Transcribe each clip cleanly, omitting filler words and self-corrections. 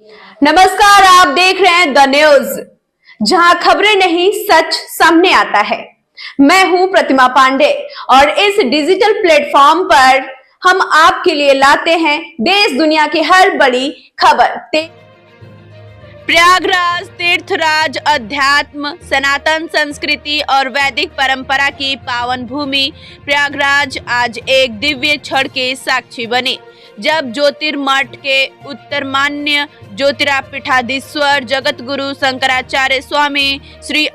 नमस्कार, आप देख रहे हैं द न्यूज, जहां खबरें नहीं सच सामने आता है। मैं हूं प्रतिमा पांडे और इस डिजिटल प्लेटफॉर्म पर हम आपके लिए लाते हैं देश दुनिया की हर बड़ी खबर। प्रयागराज तीर्थराज, अध्यात्म, सनातन संस्कृति और वैदिक परंपरा की पावन भूमि प्रयागराज आज एक दिव्य क्षण के साक्षी बनी, जब ज्योतिर्मठ के उत्तरमान्य ज्योतिरापीठाधीश्वर जगत गुरु शंकराचार्य स्वामी श्री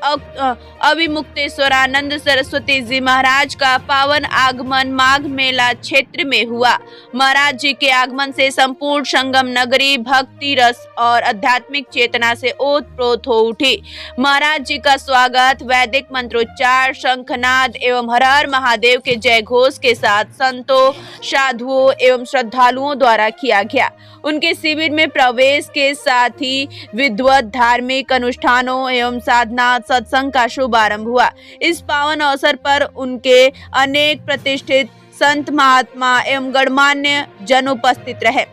अविमुक्तेश्वरानंद सरस्वती जी महाराज का पावन आगमन माघ मेला क्षेत्र में हुआ। महाराज जी के आगमन से संपूर्ण संगम नगरी भक्ति रस और आध्यात्मिक चेतना से ओतप्रोत हो उठी। महाराज जी का स्वागत वैदिक मंत्रोच्चार, शंखनाद एवं हर हर महादेव के जय घोष के साथ संतों, साधुओं एवं श्रद्धालुओं द्वारा किया गया। उनके शिविर में प्रवेश के साथ ही विधिवत धार्मिक अनुष्ठानों एवं साधना सत्संग का शुभारंभ हुआ। इस पावन अवसर पर उनके अनेक प्रतिष्ठित संत, महात्मा एवं गणमान्य जन उपस्थित रहे।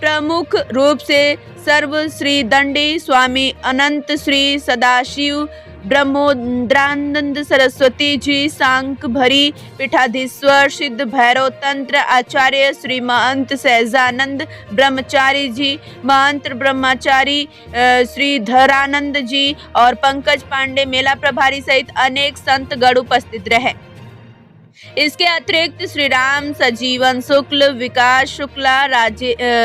प्रमुख रूप से सर्व श्री दंडी स्वामी अनंत श्री सदाशिव ब्रह्मोद्रानंद सरस्वती जी, सांक भरी पीठाधीश्वर सिद्ध भैरव तंत्र आचार्य श्री महंत सहजानंद ब्रह्मचारी जी, महंत ब्रह्मचारी श्री धरानंद जी और पंकज पांडे मेला प्रभारी सहित अनेक संत गण उपस्थित रहे। इसके अतिरिक्त श्री राम सजीवन शुक्ल, विकास शुक्ला,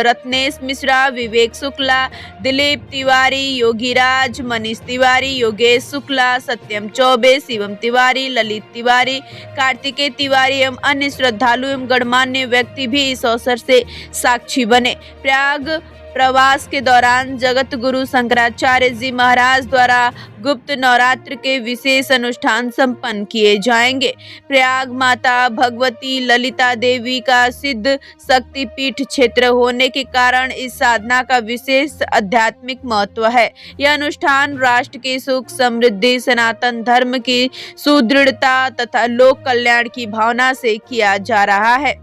रत्नेश मिश्रा, विवेक शुक्ला, दिलीप तिवारी, योगीराज, मनीष तिवारी, योगेश शुक्ला, सत्यम चौबे, शिवम तिवारी, ललित तिवारी, कार्तिकेय तिवारी एवं अन्य श्रद्धालु एवं गणमान्य व्यक्ति भी इस अवसर से साक्षी बने। प्रयाग प्रवास के दौरान जगत गुरु शंकराचार्य जी महाराज द्वारा गुप्त नवरात्र के विशेष अनुष्ठान संपन्न किए जाएंगे। प्रयाग माता भगवती ललिता देवी का सिद्ध शक्तिपीठ क्षेत्र होने के कारण इस साधना का विशेष आध्यात्मिक महत्व है। यह अनुष्ठान राष्ट्र की सुख समृद्धि, सनातन धर्म की सुदृढ़ता तथा लोक कल्याण की भावना से किया जा रहा है।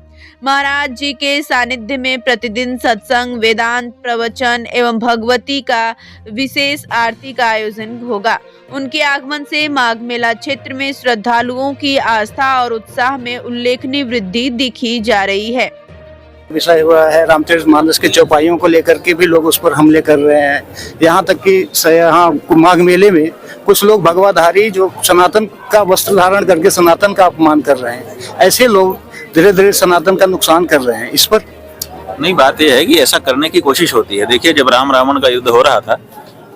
महाराज जी के सानिध्य में प्रतिदिन सत्संग, वेदांत प्रवचन एवं भगवती का विशेष आरती का आयोजन होगा। उनके आगमन से माघ मेला क्षेत्र में श्रद्धालुओं की आस्था और उत्साह में उल्लेखनीय वृद्धि दिखी जा रही है। विषय हुआ है रामचरितमानस के चौपाइयों को लेकर के भी लोग उस पर हमले कर रहे हैं। यहाँ तक कि यहाँ माघ मेले में कुछ लोग भगवाधारी जो सनातन का वस्त्र धारण करके सनातन का अपमान कर रहे हैं, ऐसे लोग धीरे धीरे सनातन का नुकसान कर रहे हैं। इस पर नहीं, बात यह है कि ऐसा करने की कोशिश होती है। देखिए, जब राम रावण का युद्ध हो रहा था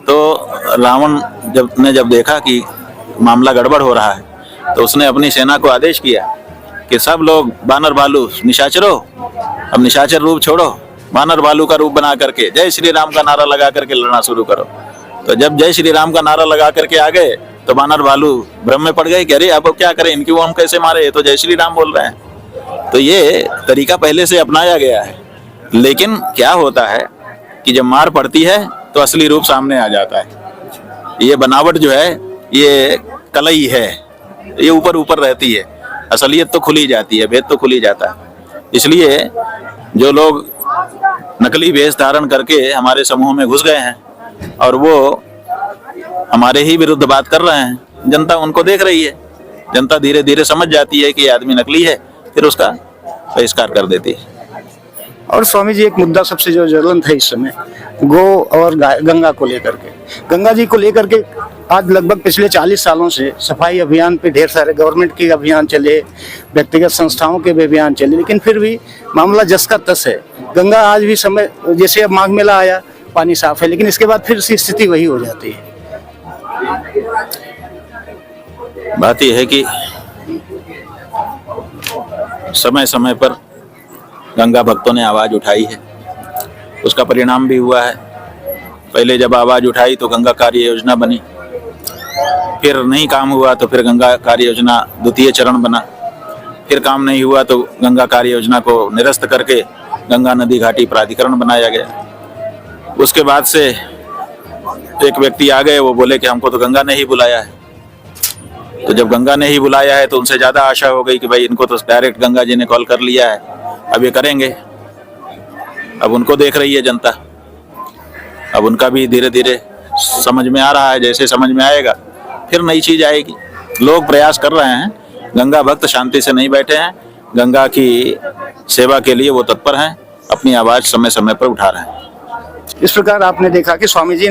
तो रावण जब देखा कि मामला गड़बड़ हो रहा है तो उसने अपनी सेना को आदेश किया कि सब लोग बानर भालू निशाचरो, अब निशाचर रूप छोड़ो, बानर भालू का रूप बना करके जय श्री राम का नारा लगा करके लड़ना शुरू करो। तो जब जय श्री राम का नारा लगा करके आ गए तो बानर भालू भ्रम में पड़ गए कि अरे अब क्या करें, इनकी वो हम कैसे मारे, ये तो जय श्री राम बोल रहे हैं। तो ये तरीका पहले से अपनाया गया है, लेकिन क्या होता है कि जब मार पड़ती है तो असली रूप सामने आ जाता है। ये बनावट जो है ये कलई है, ये ऊपर ऊपर रहती है, असलियत तो खुली जाती है, भेद तो खुली जाता है। इसलिए जो लोग नकली वेश धारण करके हमारे समूह में घुस गए हैं और वो हमारे ही विरुद्ध बात कर रहे हैं, जनता उनको देख रही है। जनता धीरे धीरे समझ जाती है कि ये आदमी नकली है, फिर उसका बहिष्कार कर देती है। और स्वामी जी, एक मुद्दा सबसे जो ज्वलंत है इस समय, गो और गंगा को लेकर के, गंगा जी को लेकर के आज लगभग पिछले 40 सालों से सफाई अभियान पे ढेर सारे गवर्नमेंट के अभियान चले, व्यक्तिगत संस्थाओं के भी अभियान चले, लेकिन फिर भी मामला जस का तस है। गंगा आज भी समय, जैसे अब माघ मेला आया पानी साफ है, लेकिन इसके बाद फिर से स्थिति वही हो जाती है। बात यह है कि समय समय पर गंगा भक्तों ने आवाज उठाई है, उसका परिणाम भी हुआ है। पहले जब आवाज उठाई तो गंगा कार्य योजना बनी, फिर नहीं काम हुआ तो फिर गंगा कार्य योजना द्वितीय चरण बना, फिर काम नहीं हुआ तो गंगा कार्य योजना को निरस्त करके गंगा नदी घाटी प्राधिकरण बनाया गया। उसके बाद से एक व्यक्ति आ गए, वो बोले कि हमको तो गंगा ने ही बुलाया है। तो जब गंगा ने ही बुलाया है तो उनसे ज्यादा आशा हो गई कि भाई इनको तो डायरेक्ट गंगा जी ने कॉल कर लिया है, अब ये करेंगे। अब उनको देख रही है जनता। अब उनका भी धीरे धीरे समझ में आ रहा है, जैसे समझ में आएगा फिर नई चीज आएगी। लोग प्रयास कर रहे हैं, गंगा भक्त शांति से नहीं बैठे हैं, गंगा की सेवा के लिए वो तत्पर हैं, अपनी आवाज समय समय पर उठा रहे हैं। इस प्रकार आपने देखा कि स्वामी जी ने